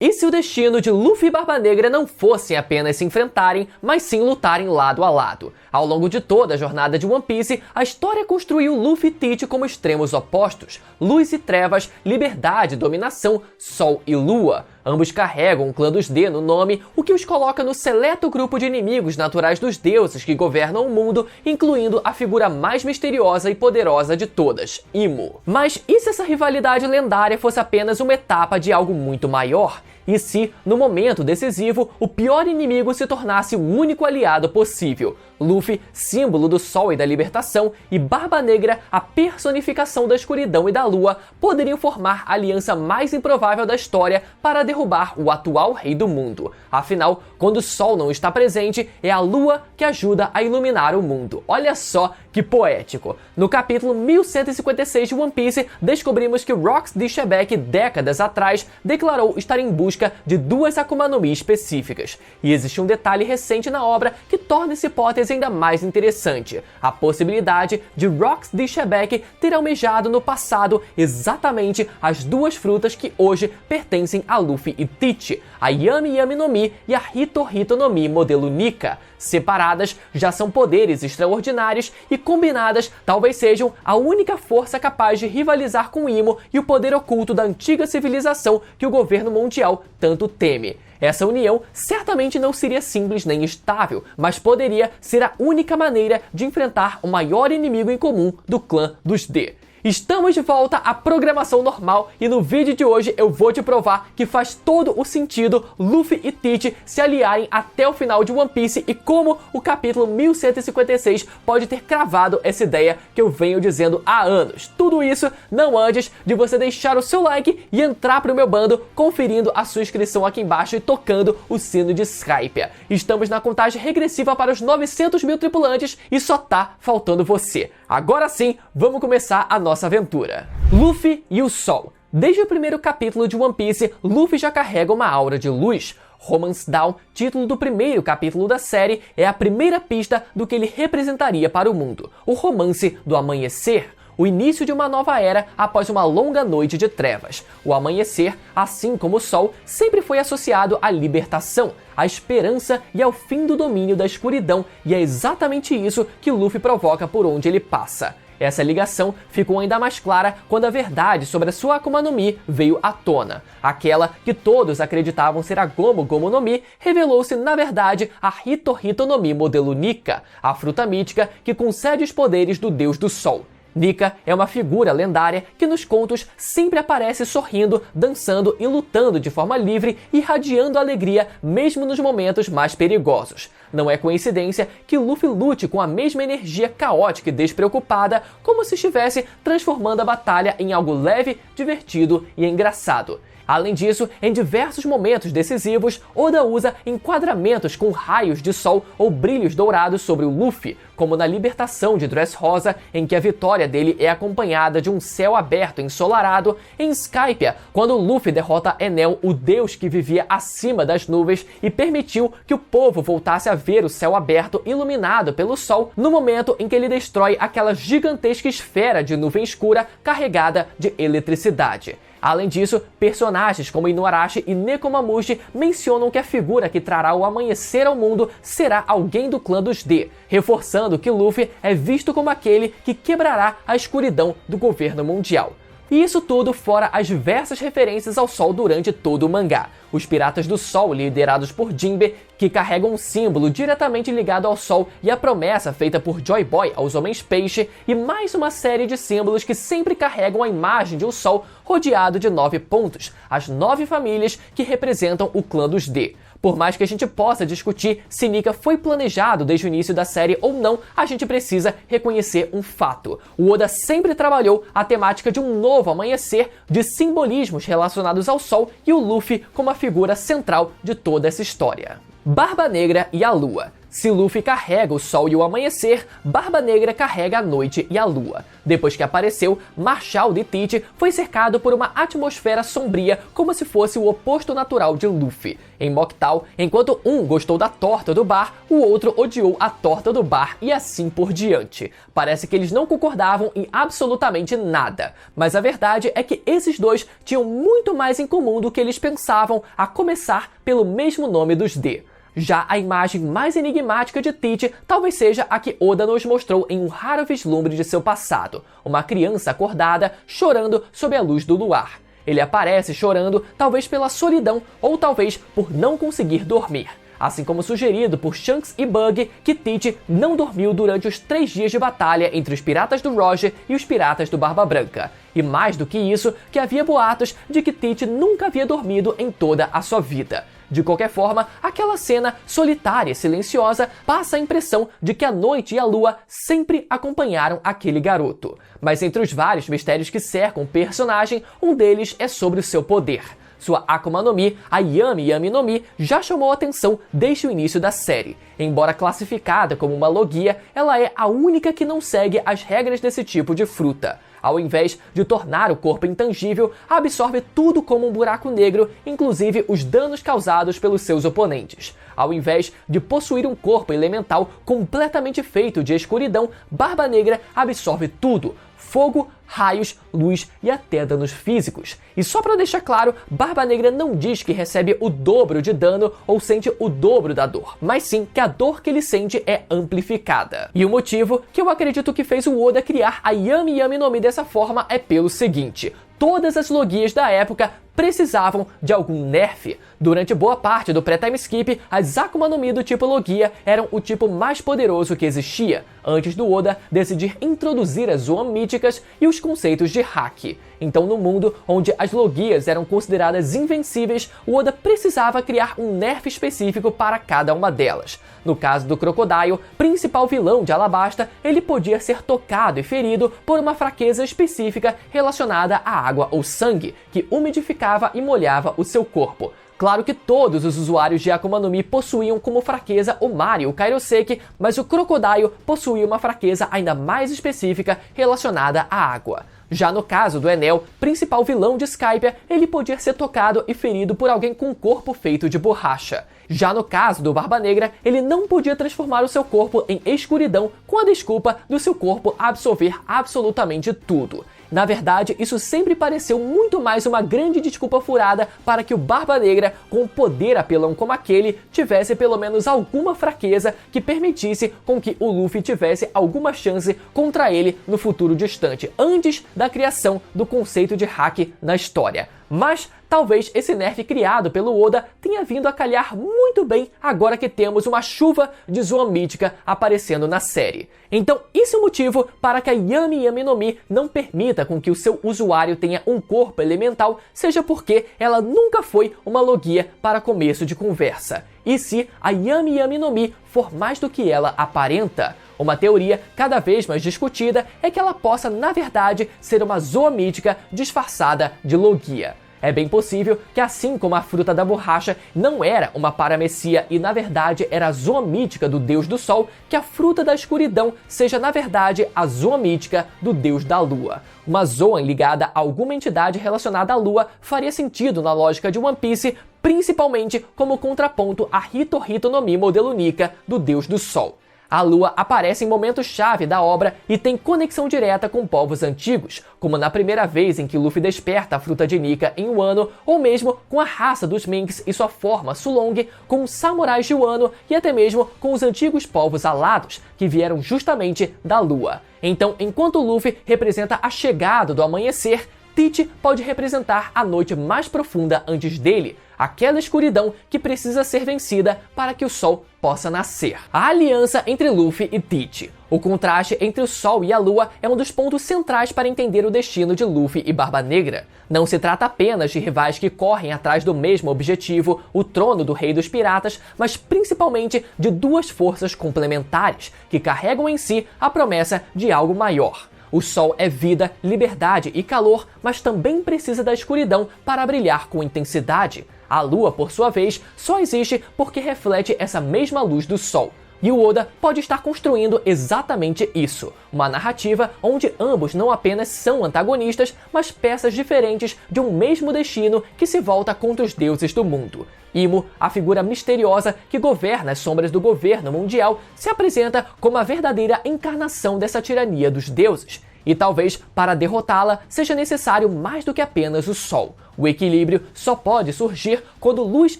E se o destino de Luffy e Barba Negra não fossem apenas se enfrentarem, mas sim lutarem lado a lado? Ao longo de toda a jornada de One Piece, a história construiu Luffy e Tite como extremos opostos, luz e trevas, liberdade e dominação, sol e lua. Ambos carregam um clã dos D no nome, o que os coloca no seleto grupo de inimigos naturais dos deuses que governam o mundo, incluindo a figura mais misteriosa e poderosa de todas, Imo. Mas e se essa rivalidade lendária fosse apenas uma etapa de algo muito maior? E se, no momento decisivo, o pior inimigo se tornasse o único aliado possível? Luffy, símbolo do sol e da libertação, e Barba Negra, a personificação da escuridão e da lua, poderiam formar a aliança mais improvável da história para derrubar o atual rei do mundo. Afinal, quando o sol não está presente, é a lua que ajuda a iluminar o mundo. Olha só que poético! No capítulo 1156 de One Piece, descobrimos que Rox D. Shebeck, décadas atrás, declarou estar em busca de duas Akuma no Mi específicas. E existe um detalhe recente na obra que torna essa hipótese ainda mais interessante: a possibilidade de Rox D. Shebeck ter almejado no passado exatamente as duas frutas que hoje pertencem a Luffy e Tite, a Yami Yami no Mi e a Hito Hito no Mi modelo Nika. Separadas, já são poderes extraordinários e combinadas talvez sejam a única força capaz de rivalizar com Imo e o poder oculto da antiga civilização que o governo mundial tanto teme. Essa união certamente não seria simples nem estável, mas poderia ser a única maneira de enfrentar o maior inimigo em comum do clã dos D. Estamos de volta à programação normal e no vídeo de hoje eu vou te provar que faz todo o sentido Luffy e Tite se aliarem até o final de One Piece e como o capítulo 1156 pode ter cravado essa ideia que eu venho dizendo há anos. Tudo isso não antes de você deixar o seu like e entrar pro meu bando conferindo a sua inscrição aqui embaixo e tocando o sino de Skype. Estamos na contagem regressiva para os 900 mil tripulantes e só tá faltando você. Agora sim, vamos começar a nossa aventura. Luffy e o Sol. Desde o primeiro capítulo de One Piece, Luffy já carrega uma aura de luz. Romance Dawn, título do primeiro capítulo da série, é a primeira pista do que ele representaria para o mundo. O romance do amanhecer. O início de uma nova era após uma longa noite de trevas. O amanhecer, assim como o sol, sempre foi associado à libertação, à esperança e ao fim do domínio da escuridão, e é exatamente isso que Luffy provoca por onde ele passa. Essa ligação ficou ainda mais clara quando a verdade sobre a sua Akuma no Mi veio à tona. Aquela que todos acreditavam ser a Gomu Gomu no Mi revelou-se na verdade a Hito Hito no Mi modelo Nika, a fruta mítica que concede os poderes do Deus do Sol. Nika é uma figura lendária que nos contos sempre aparece sorrindo, dançando e lutando de forma livre, irradiando alegria mesmo nos momentos mais perigosos. Não é coincidência que Luffy lute com a mesma energia caótica e despreocupada, como se estivesse transformando a batalha em algo leve, divertido e engraçado. Além disso, em diversos momentos decisivos, Oda usa enquadramentos com raios de sol ou brilhos dourados sobre o Luffy, como na libertação de Dressrosa, em que a vitória dele é acompanhada de um céu aberto ensolarado, em Skypiea, quando Luffy derrota Enel, o deus que vivia acima das nuvens e permitiu que o povo voltasse a ver o céu aberto iluminado pelo sol, no momento em que ele destrói aquela gigantesca esfera de nuvem escura carregada de eletricidade. Além disso, personagens como Inuarashi e Nekomamushi mencionam que a figura que trará o amanhecer ao mundo será alguém do clã dos D, reforçando que Luffy é visto como aquele que quebrará a escuridão do governo mundial. E isso tudo fora as diversas referências ao Sol durante todo o mangá. Os Piratas do Sol, liderados por Jinbe, que carregam um símbolo diretamente ligado ao Sol, e a promessa feita por Joy Boy aos Homens Peixe, e mais uma série de símbolos que sempre carregam a imagem de um Sol rodeado de 9 pontos, as 9 famílias que representam o clã dos D. Por mais que a gente possa discutir se Nika foi planejado desde o início da série ou não, a gente precisa reconhecer um fato. O Oda sempre trabalhou a temática de um novo amanhecer, de simbolismos relacionados ao Sol e o Luffy como a figura central de toda essa história. Barba Negra e a Lua. Se Luffy carrega o sol e o amanhecer, Barba Negra carrega a noite e a lua. Depois que apareceu, Marshall de Tite foi cercado por uma atmosfera sombria como se fosse o oposto natural de Luffy. Em Mocktal, enquanto um gostou da torta do bar, o outro odiou a torta do bar e assim por diante. Parece que eles não concordavam em absolutamente nada, mas a verdade é que esses dois tinham muito mais em comum do que eles pensavam, a começar pelo mesmo nome dos D. Já a imagem mais enigmática de Tite talvez seja a que Oda nos mostrou em um raro vislumbre de seu passado, uma criança acordada chorando sob a luz do luar. Ele aparece chorando talvez pela solidão ou talvez por não conseguir dormir. Assim como sugerido por Shanks e Bug, que Tite não dormiu durante os 3 dias de batalha entre os piratas do Roger e os piratas do Barba Branca. E mais do que isso, que havia boatos de que Tite nunca havia dormido em toda a sua vida. De qualquer forma, aquela cena solitária e silenciosa passa a impressão de que a noite e a lua sempre acompanharam aquele garoto. Mas entre os vários mistérios que cercam o personagem, um deles é sobre o seu poder. Sua Akuma no Mi, a Yami Yami no Mi, já chamou a atenção desde o início da série. Embora classificada como uma Logia, ela é a única que não segue as regras desse tipo de fruta. Ao invés de tornar o corpo intangível, absorve tudo como um buraco negro, inclusive os danos causados pelos seus oponentes. Ao invés de possuir um corpo elemental completamente feito de escuridão, Barba Negra absorve tudo: fogo, raios, luz e até danos físicos. E só pra deixar claro, Barba Negra não diz que recebe o dobro de dano ou sente o dobro da dor, mas sim que a dor que ele sente é amplificada. E o motivo que eu acredito que fez o Oda criar a Yami Yami no Mi dessa forma é pelo seguinte: todas as Logias da época precisavam de algum nerf. Durante boa parte do pré-time skip, as Akuma no Mi do tipo Logia eram o tipo mais poderoso que existia, antes do Oda decidir introduzir as Zoan míticas e os conceitos de hack. Então, no mundo onde as Logias eram consideradas invencíveis, o Oda precisava criar um nerf específico para cada uma delas. No caso do Crocodile, principal vilão de Alabasta, ele podia ser tocado e ferido por uma fraqueza específica relacionada à água ou sangue, que umidificava e molhava o seu corpo. Claro que todos os usuários de Akuma no Mi possuíam como fraqueza o Mari, o Kairoseki, mas o Crocodile possuía uma fraqueza ainda mais específica relacionada à água. Já no caso do Enel, principal vilão de Skypiea, ele podia ser tocado e ferido por alguém com um corpo feito de borracha. Já no caso do Barba Negra, ele não podia transformar o seu corpo em escuridão com a desculpa do seu corpo absorver absolutamente tudo. Na verdade, isso sempre pareceu muito mais uma grande desculpa furada para que o Barba Negra, com um poder apelão como aquele, tivesse pelo menos alguma fraqueza que permitisse com que o Luffy tivesse alguma chance contra ele no futuro distante, antes da criação do conceito de hack na história. Mas talvez esse nerf criado pelo Oda tenha vindo a calhar muito bem agora que temos uma chuva de Zoan mítica aparecendo na série. Então esse é o motivo para que a Yami Yami no Mi não permita com que o seu usuário tenha um corpo elemental, seja porque ela nunca foi uma Logia para começo de conversa. E se a Yami Yami no Mi for mais do que ela aparenta? Uma teoria cada vez mais discutida é que ela possa, na verdade, ser uma Zoan mítica disfarçada de Logia. É bem possível que, assim como a fruta da borracha não era uma paramessia e na verdade era a Zoan mítica do Deus do Sol, que a fruta da escuridão seja na verdade a Zoan mítica do Deus da Lua. Uma Zoan ligada a alguma entidade relacionada à Lua faria sentido na lógica de One Piece, principalmente como contraponto a Hito Hito no Mi modelo Nika do Deus do Sol. A Lua aparece em momentos-chave da obra e tem conexão direta com povos antigos, como na primeira vez em que Luffy desperta a fruta de Nika em Wano, ou mesmo com a raça dos Minks e sua forma Sulong, com os samurais de Wano e até mesmo com os antigos povos alados, que vieram justamente da Lua. Então, enquanto Luffy representa a chegada do amanhecer, Tite pode representar a noite mais profunda antes dele, aquela escuridão que precisa ser vencida para que o sol possa nascer. A aliança entre Luffy e Tite. O contraste entre o Sol e a Lua é um dos pontos centrais para entender o destino de Luffy e Barba Negra. Não se trata apenas de rivais que correm atrás do mesmo objetivo, o trono do Rei dos Piratas, mas principalmente de duas forças complementares, que carregam em si a promessa de algo maior. O Sol é vida, liberdade e calor, mas também precisa da escuridão para brilhar com intensidade. A Lua, por sua vez, só existe porque reflete essa mesma luz do Sol. E o Oda pode estar construindo exatamente isso, uma narrativa onde ambos não apenas são antagonistas, mas peças diferentes de um mesmo destino que se volta contra os deuses do mundo. Imo, a figura misteriosa que governa as sombras do governo mundial, se apresenta como a verdadeira encarnação dessa tirania dos deuses. E talvez para derrotá-la seja necessário mais do que apenas o Sol. O equilíbrio só pode surgir quando luz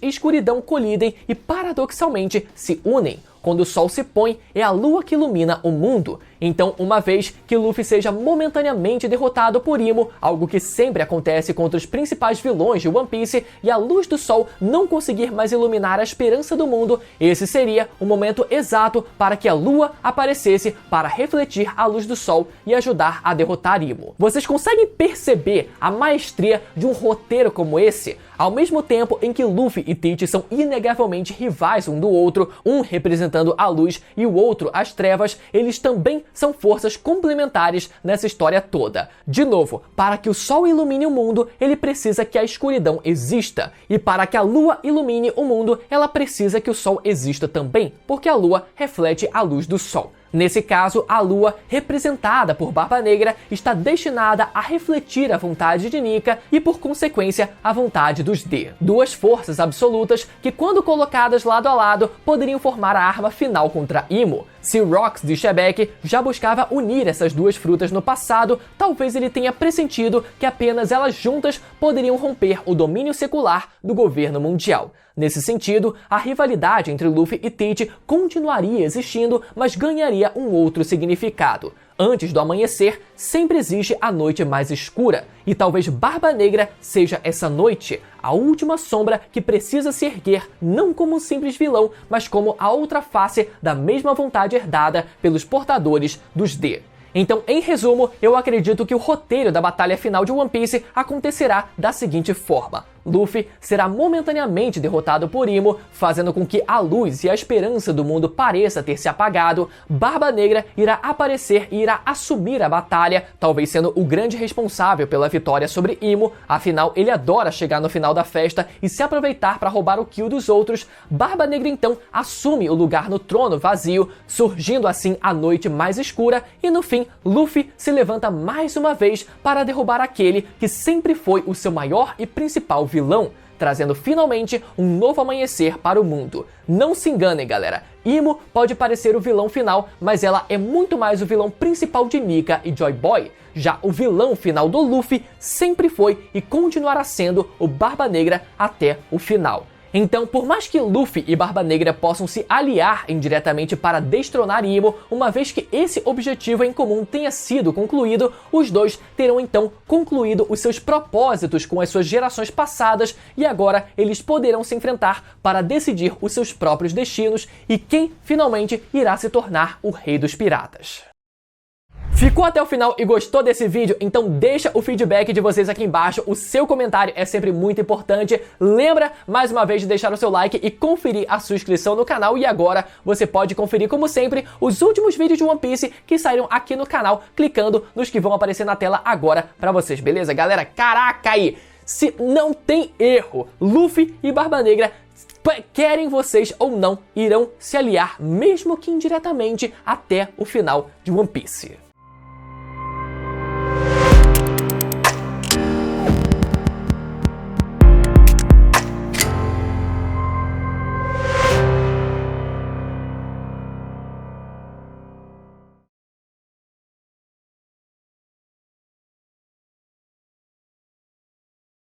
e escuridão colidem e paradoxalmente se unem. Quando o Sol se põe, é a Lua que ilumina o mundo. Então, uma vez que Luffy seja momentaneamente derrotado por Imo, algo que sempre acontece contra os principais vilões de One Piece, e a luz do Sol não conseguir mais iluminar a esperança do mundo, esse seria o momento exato para que a Lua aparecesse para refletir a luz do Sol e ajudar a derrotar Imo. Vocês conseguem perceber a maestria de um roteiro como esse? Ao mesmo tempo em que Luffy e Tite são inegavelmente rivais um do outro, um representando a luz e o outro as trevas, eles também são forças complementares nessa história toda. De novo, para que o Sol ilumine o mundo, ele precisa que a escuridão exista. E para que a Lua ilumine o mundo, ela precisa que o Sol exista também, porque a Lua reflete a luz do Sol. Nesse caso, a Lua, representada por Barba Negra, está destinada a refletir a vontade de Nika e, por consequência, a vontade dos D. Duas forças absolutas que, quando colocadas lado a lado, poderiam formar a arma final contra Imo. Se Rox de Shebeck já buscava unir essas duas frutas no passado, talvez ele tenha pressentido que apenas elas juntas poderiam romper o domínio secular do governo mundial. Nesse sentido, a rivalidade entre Luffy e Tite continuaria existindo, mas ganharia um outro significado. Antes do amanhecer, sempre existe a noite mais escura, e talvez Barba Negra seja essa noite, a última sombra que precisa se erguer não como um simples vilão, mas como a outra face da mesma vontade herdada pelos portadores dos D. Então, em resumo, eu acredito que o roteiro da batalha final de One Piece acontecerá da seguinte forma. Luffy será momentaneamente derrotado por Imo, fazendo com que a luz e a esperança do mundo pareça ter se apagado. Barba Negra irá aparecer e irá assumir a batalha, talvez sendo o grande responsável pela vitória sobre Imo, afinal ele adora chegar no final da festa e se aproveitar para roubar o kill dos outros. Barba Negra então assume o lugar no trono vazio, surgindo assim a noite mais escura, e no fim Luffy se levanta mais uma vez para derrubar aquele que sempre foi o seu maior e principal vilão, trazendo finalmente um novo amanhecer para o mundo. Não se enganem, galera, Imo pode parecer o vilão final, mas ela é muito mais o vilão principal de Nika e Joy Boy. Já o vilão final do Luffy sempre foi e continuará sendo o Barba Negra até o final. Então, por mais que Luffy e Barba Negra possam se aliar indiretamente para destronar Imo, uma vez que esse objetivo em comum tenha sido concluído, os dois terão então concluído os seus propósitos com as suas gerações passadas e agora eles poderão se enfrentar para decidir os seus próprios destinos e quem finalmente irá se tornar o Rei dos Piratas. Ficou até o final e gostou desse vídeo? Então deixa o feedback de vocês aqui embaixo, o seu comentário é sempre muito importante. Lembra, mais uma vez, de deixar o seu like e conferir a sua inscrição no canal. E agora você pode conferir, como sempre, os últimos vídeos de One Piece que saíram aqui no canal, clicando nos que vão aparecer na tela agora pra vocês, beleza? Galera, caraca aí! Se não tem erro, Luffy e Barba Negra, querem vocês ou não, irão se aliar, mesmo que indiretamente, até o final de One Piece.